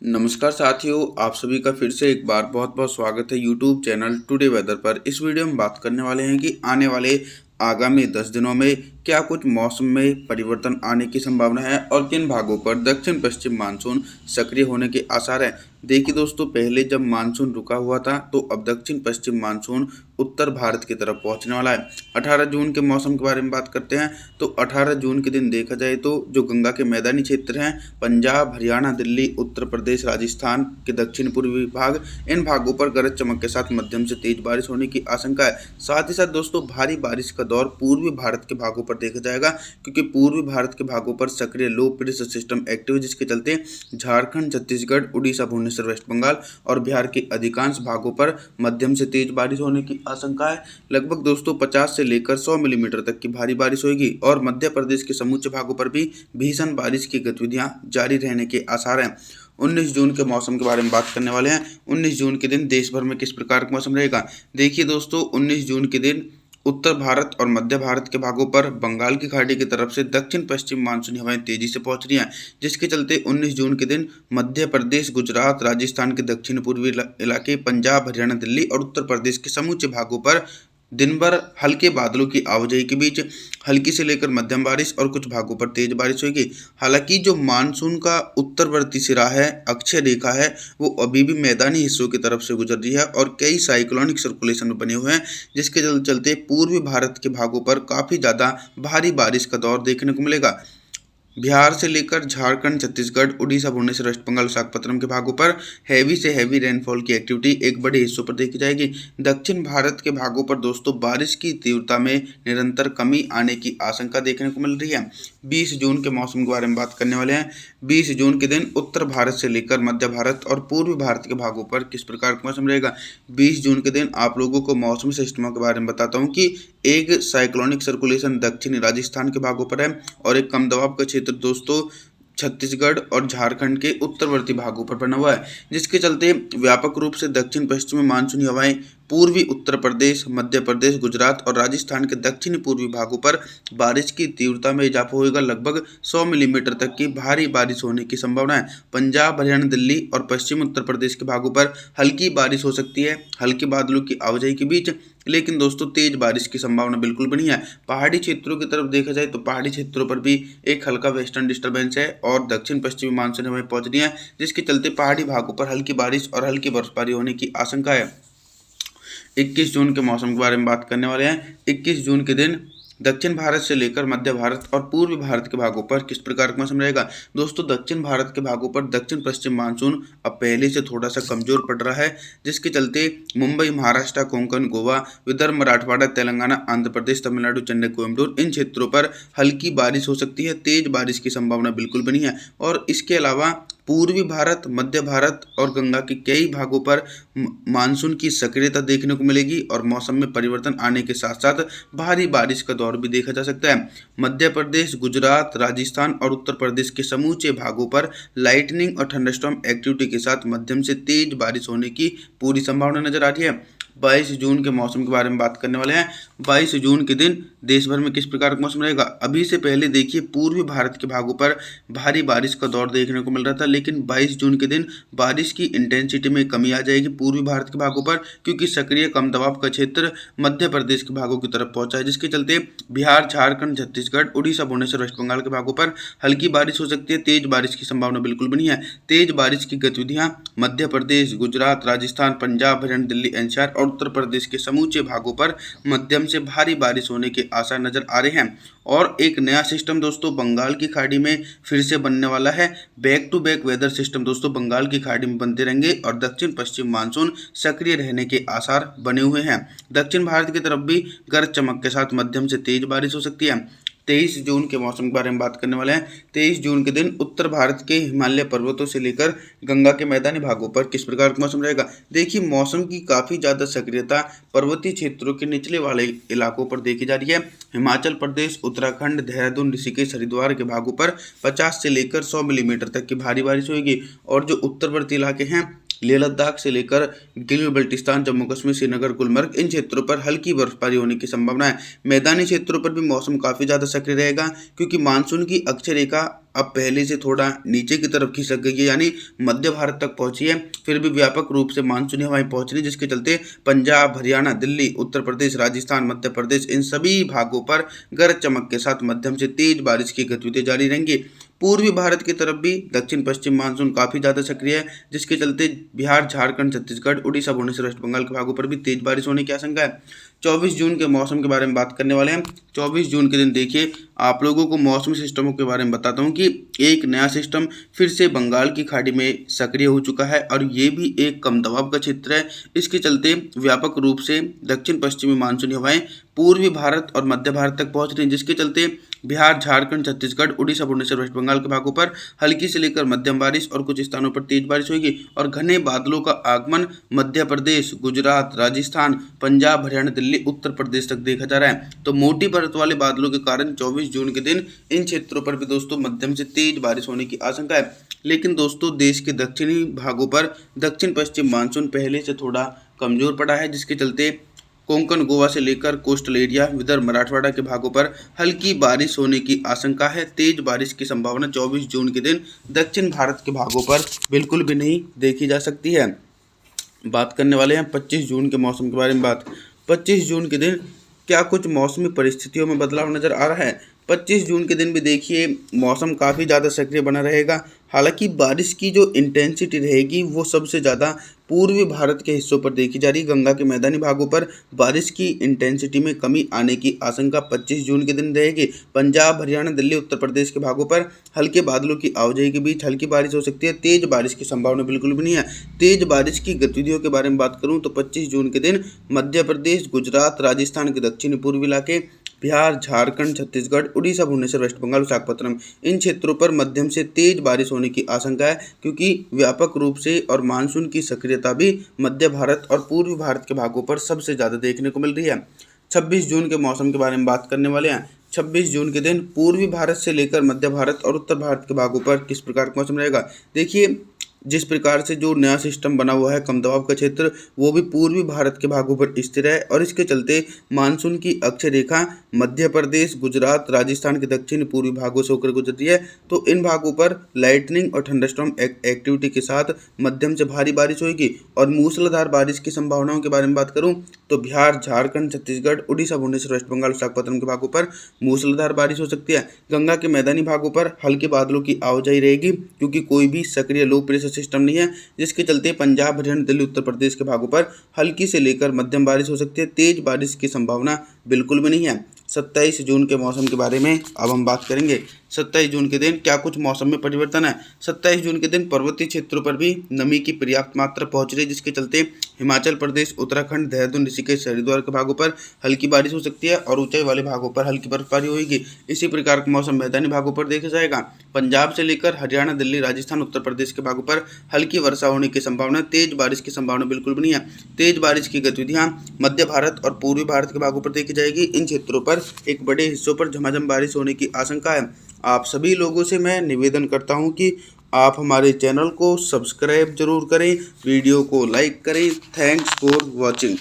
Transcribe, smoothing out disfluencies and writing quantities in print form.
नमस्कार साथियों, आप सभी का फिर से एक बार बहुत बहुत स्वागत है यूट्यूब चैनल टुडे वेदर पर। इस वीडियो में बात करने वाले हैं कि आने वाले आगामी 10 दिनों में क्या कुछ मौसम में परिवर्तन आने की संभावना है और किन भागों पर दक्षिण पश्चिम मानसून सक्रिय होने के आसार हैं। देखिए दोस्तों, पहले जब मानसून रुका हुआ था तो अब दक्षिण पश्चिम मानसून उत्तर भारत की तरफ पहुंचने वाला है। 18 जून के मौसम के बारे में बात करते हैं तो 18 जून के दिन देखा जाए तो जो गंगा के मैदानी क्षेत्र हैं, पंजाब, हरियाणा, दिल्ली, उत्तर प्रदेश, राजस्थान के दक्षिण पूर्वी भाग, इन भागों पर गरज चमक के साथ मध्यम से तेज बारिश होने की आशंका है। साथ ही साथ दोस्तों, भारी बारिश का दौर पूर्वी भारत के भागों पर देखा जाएगा, क्योंकि पूर्वी भारत के भागों पर सक्रिय लो प्रेशर सिस्टम एक्टिव है, जिसके चलते झारखंड, छत्तीसगढ़, उड़ीसा, भुवनेश्वर, वेस्ट बंगाल और बिहार के अधिकांश भागों पर मध्यम से तेज बारिश होने की आशंका है। लगभग दोस्तों 50 से लेकर 100 मिलीमीटर तक की भारी बारिश होगी और मध्य प्रदेश के समूचे भागों पर भी भीषण बारिश की गतिविधियां जारी रहने के आसार हैं। 19 जून के मौसम के बारे में बात करने वाले हैं। 19 जून के दिन देश भर में किस प्रकार का मौसम रहेगा। देखिए दोस्तों, 19 जून के दिन उत्तर भारत और मध्य भारत के भागों पर बंगाल की खाड़ी की तरफ से दक्षिण पश्चिम मानसूनी हवाएं तेजी से पहुंच रही हैं, जिसके चलते 19 जून के दिन मध्य प्रदेश, गुजरात, राजस्थान के दक्षिण पूर्वी इलाके, पंजाब, हरियाणा, दिल्ली और उत्तर प्रदेश के समूचे भागों पर दिन भर हल्के बादलों की आवाजाही के बीच हल्की से लेकर मध्यम बारिश और कुछ भागों पर तेज बारिश होगी। हालांकि जो मानसून का उत्तरवर्ती सिरा है, अक्षय रेखा है, वो अभी भी मैदानी हिस्सों की तरफ से गुजर रही है और कई साइक्लोनिक सर्कुलेशन बने हुए हैं, जिसके चलते पूर्वी भारत के भागों पर काफ़ी ज़्यादा भारी बारिश का दौर देखने को मिलेगा। बिहार से लेकर झारखंड, छत्तीसगढ़, उड़ीसा, भुवनेश्वर, वेस्ट बंगाल, विशाखापत्तनम के भागों पर हैवी से हैवी रेनफॉल की एक्टिविटी एक बड़े हिस्सों पर देखी जाएगी। दक्षिण भारत के भागों पर दोस्तों बारिश की तीव्रता में निरंतर कमी आने की आशंका देखने को मिल रही है। 20 जून के मौसम के बारे में बात करने वाले हैं। 20 जून के दिन उत्तर भारत से लेकर मध्य भारत और पूर्वी भारत के भागों पर किस प्रकार का मौसम रहेगा। 20 जून के दिन आप लोगों को मौसमी सिस्टमों के बारे में बताता हूँ कि एक साइक्लोनिक सर्कुलेशन दक्षिणी राजस्थान के भागों पर है और एक कम दबाव का क्षेत्र दोस्तों छत्तीसगढ़ और झारखंड के उत्तरवर्ती भागों पर बना हुआ है, जिसके चलते व्यापक रूप से दक्षिण पश्चिमी मानसूनी हवाएं पूर्वी उत्तर प्रदेश, मध्य प्रदेश, गुजरात और राजस्थान के दक्षिणी पूर्वी भागों पर बारिश की तीव्रता में इजाफा होगा। लगभग 100 मिलीमीटर तक की भारी बारिश होने की संभावना है। पंजाब, हरियाणा, दिल्ली और पश्चिम उत्तर प्रदेश के भागों पर हल्की बारिश हो सकती है, हल्के बादलों की आवाजाही के बीच, लेकिन दोस्तों तेज बारिश की संभावना बिल्कुल भी नहीं है। पहाड़ी क्षेत्रों की तरफ देखा जाए तो पहाड़ी क्षेत्रों पर भी एक हल्का वेस्टर्न डिस्टर्बेंस है और दक्षिण पश्चिमी मानसून हमें पहुंच रही है, जिसके चलते पहाड़ी भागों पर हल्की बारिश और हल्की बर्फबारी होने की आशंका है। 21 जून के मौसम के बारे में बात करने वाले हैं। 21 जून के दिन दक्षिण भारत से लेकर मध्य भारत और पूर्वी भारत के भागों पर किस प्रकार का मौसम रहेगा। दोस्तों, दक्षिण भारत के भागों पर दक्षिण पश्चिम मानसून अब पहले से थोड़ा सा कमजोर पड़ रहा है, जिसके चलते मुंबई, महाराष्ट्र, कोंकण, गोवा, विदर्भ, मराठवाड़ा, तेलंगाना, आंध्र प्रदेश, तमिलनाडु, चेन्नई, कोयम्बटूर, इन क्षेत्रों पर हल्की बारिश हो सकती है। तेज बारिश की संभावना बिल्कुल भी नहीं है। और इसके अलावा पूर्वी भारत, मध्य भारत और गंगा के कई भागों पर मानसून की सक्रियता देखने को मिलेगी और मौसम में परिवर्तन आने के साथ साथ भारी बारिश का दौर भी देखा जा सकता है। मध्य प्रदेश, गुजरात, राजस्थान और उत्तर प्रदेश के समूचे भागों पर लाइटनिंग और थंडरस्टॉर्म एक्टिविटी के साथ मध्यम से तेज बारिश होने की पूरी संभावना नजर आ रही है। 22 जून के मौसम के बारे में बात करने वाले हैं। 22 जून के दिन देश भर में किस प्रकार का मौसम रहेगा। अभी से पहले देखिए, पूर्वी भारत के भागों पर भारी बारिश का दौर देखने को मिल रहा था, लेकिन 22 जून के दिन बारिश की इंटेंसिटी में कमी आ जाएगी पूर्वी भारत के भागों पर, क्योंकि सक्रिय कम दबाव का क्षेत्र मध्य प्रदेश के भागों की तरफ पहुंचा है, जिसके चलते बिहार, झारखंड, छत्तीसगढ़, उड़ीसा, भुवनेश्वर, वेस्ट बंगाल के भागों पर हल्की बारिश हो सकती है। तेज बारिश की संभावना बिल्कुल भी नहीं है। तेज बारिश की गतिविधियां मध्य प्रदेश, गुजरात, राजस्थान, पंजाब, हरियाणा, दिल्ली, एनसीआर और उत्तर प्रदेश के समूचे भागों पर मध्यम से भारी बारिश होने के आसार नजर आ रहे हैं। और एक नया सिस्टम दोस्तों बंगाल की खाड़ी में फिर से बनने वाला है। Back to back weather system दोस्तों बंगाल की खाड़ी में बनते रहेंगे और दक्षिण पश्चिम मानसून सक्रिय रहने के आसार बने हुए हैं। दक्षिण भारत की तरफ भी गरज चमक के साथ मध्यम से तेज बारिश हो सकती है। 23 जून के मौसम के बारे में बात करने वाले हैं। 23 जून के दिन उत्तर भारत के हिमालय पर्वतों से लेकर गंगा के मैदानी भागों पर किस प्रकार का मौसम रहेगा। देखिए, मौसम की काफ़ी ज़्यादा सक्रियता पर्वतीय क्षेत्रों के निचले वाले इलाकों पर देखी जा रही है। हिमाचल प्रदेश, उत्तराखंड, देहरादून, ऋषिकेश, हरिद्वार के भागों पर 50 से लेकर 100 मिलीमीटर तक की भारी बारिश होगी और जो उत्तरवर्ती इलाके हैं, लेह लद्दाख से लेकर गिलगित बल्टिस्तान, जम्मू कश्मीर, श्रीनगर, गुलमर्ग, इन क्षेत्रों पर हल्की बर्फबारी होने की संभावना है। मैदानी क्षेत्रों पर भी मौसम काफ़ी ज़्यादा सक्रिय रहेगा, क्योंकि मानसून की अक्षय रेखा अब पहले से थोड़ा नीचे की तरफ खिसक गई है, यानी मध्य भारत तक पहुंची है। फिर भी व्यापक रूप से मानसूनी हवाएं पहुंच रही, जिसके चलते पंजाब, हरियाणा, दिल्ली, उत्तर प्रदेश, राजस्थान, मध्य प्रदेश, इन सभी भागों पर गरज चमक के साथ मध्यम से तेज बारिश की गतिविधि जारी रहेंगी। पूर्वी भारत की तरफ भी दक्षिण पश्चिम मानसून काफ़ी ज़्यादा सक्रिय है, जिसके चलते बिहार, झारखंड, छत्तीसगढ़, उड़ीसा, भुवनेश्वर, वेस्ट बंगाल के भागों पर भी तेज बारिश होने की आशंका है। 24 जून के मौसम के बारे में बात करने वाले हैं। 24 जून के दिन देखिए, आप लोगों को मौसमी सिस्टमों के बारे में बताता हूं कि एक नया सिस्टम फिर से बंगाल की खाड़ी में सक्रिय हो चुका है और ये भी एक कम दबाव का क्षेत्र है। इसके चलते व्यापक रूप से दक्षिण पश्चिमी मानसूनी हवाएं पूर्वी भारत और मध्य भारत तक पहुंच रही हैं, जिसके चलते बिहार, झारखंड, छत्तीसगढ़, उड़ीसा, भुवनेश्वर, वेस्ट बंगाल के भागों पर हल्की से लेकर मध्यम बारिश और कुछ स्थानों पर तेज बारिश होगी और घने बादलों का आगमन मध्य प्रदेश, गुजरात, राजस्थान, पंजाब, हरियाणा, दिल्ली, उत्तर प्रदेश तक देखा जा रहा है। तो मोटी परत वाले बादलों के कारण 24 जून के दिन इन क्षेत्रों पर भी दोस्तों मध्यम से तेज बारिश होने की आशंका है। लेकिन दोस्तों, देश के दक्षिणी भागों पर दक्षिण पश्चिम मानसून पहले से थोड़ा कमजोर पड़ा है, जिसके चलते कोंकण, गोवा से लेकर कोस्टल एरिया, विदर्भ, मराठवाड़ा के भागों पर हल्की बारिश होने की आशंका है। तेज बारिश की संभावना 24 जून के दिन दक्षिण भारत के भागों पर बिल्कुल भी नहीं देखी जा सकती है। बात करने वाले हैं 25 जून के मौसम के बारे में। 25 जून के दिन क्या कुछ मौसमी परिस्थितियों में बदलाव नजर आ रहा है। 25 जून के दिन भी देखिए मौसम काफ़ी ज़्यादा सक्रिय बना रहेगा। हालांकि बारिश की जो इंटेंसिटी रहेगी वो सबसे ज़्यादा पूर्वी भारत के हिस्सों पर देखी जा रही है। गंगा के मैदानी भागों पर बारिश की इंटेंसिटी में कमी आने की आशंका 25 जून के दिन रहेगी। पंजाब, हरियाणा, दिल्ली, उत्तर प्रदेश के भागों पर हल्के बादलों की आवाजाही के बीच हल्की बारिश हो सकती है। तेज बारिश की संभावना बिल्कुल भी नहीं है। तेज बारिश की गतिविधियों के बारे में बात करूँ तो 25 जून के दिन मध्य प्रदेश, गुजरात, राजस्थान के दक्षिणी पूर्वी इलाके, बिहार, झारखंड, छत्तीसगढ़, उड़ीसा, भुवनेश्वर, वेस्ट बंगाल, विशाखापत्तनम, इन क्षेत्रों पर मध्यम से तेज बारिश होने की आशंका है, क्योंकि व्यापक रूप से और मानसून की सक्रियता भी मध्य भारत और पूर्वी भारत के भागों पर सबसे ज़्यादा देखने को मिल रही है। 26 जून के मौसम के बारे में बात करने वाले हैं। 26 जून के दिन पूर्वी भारत से लेकर मध्य भारत और उत्तर भारत के भागों पर किस प्रकार का मौसम रहेगा। देखिए, जिस प्रकार से जो नया सिस्टम बना हुआ है कम दबाव का क्षेत्र, वो भी पूर्वी भारत के भागों पर स्थिर है और इसके चलते मानसून की अक्षय रेखा मध्य प्रदेश, गुजरात, राजस्थान के दक्षिण पूर्वी भागों से होकर गुजरती है। तो इन भागों पर लाइटनिंग और थंडरस्टॉर्म एक्टिविटी के साथ मध्यम से भारी बारिश होगी और मूसलाधार बारिश की संभावनाओं के बारे में बात करूं तो बिहार, झारखंड, छत्तीसगढ़, उड़ीसा, भुवनेश्वर, वेस्ट बंगाल, विशाखापत्तनम के भागों पर मूसलाधार बारिश हो सकती है। गंगा के मैदानी भागों पर हल्के बादलों की आवाजाही रहेगी, क्योंकि कोई भी सक्रिय लो प्रेशर सिस्टम नहीं है, जिसके चलते पंजाब, हरियाणा, दिल्ली, उत्तर प्रदेश के भागों पर हल्की से लेकर मध्यम बारिश हो सकती है। तेज बारिश की संभावना बिल्कुल भी नहीं है। 27 जून के मौसम के बारे में अब हम बात करेंगे। 27 जून के दिन क्या कुछ मौसम में परिवर्तन है। 27 जून के दिन पर्वतीय क्षेत्रों पर भी नमी की पर्याप्त मात्रा पहुंच रही है, जिसके चलते हिमाचल प्रदेश, उत्तराखंड, देहरादून, ऋषिकेश, हरिद्वार के भागों पर हल्की बारिश हो सकती है और ऊंचाई वाले भागों पर हल्की बर्फबारी होगी। इसी प्रकार का मौसम मैदानी भागों पर देखा जाएगा। पंजाब से लेकर हरियाणा, दिल्ली, राजस्थान, उत्तर प्रदेश के भागों पर हल्की वर्षा होने की संभावना, तेज बारिश की संभावना बिल्कुल भी नहीं है। तेज बारिश की गतिविधियां मध्य भारत और पूर्वी भारत के भागों पर देखी जाएगी। इन क्षेत्रों पर एक बड़े हिस्सों पर झमाझम बारिश होने की आशंका है। आप सभी लोगों से मैं निवेदन करता हूं कि आप हमारे चैनल को सब्सक्राइब जरूर करें, वीडियो को लाइक करें। Thanks for watching.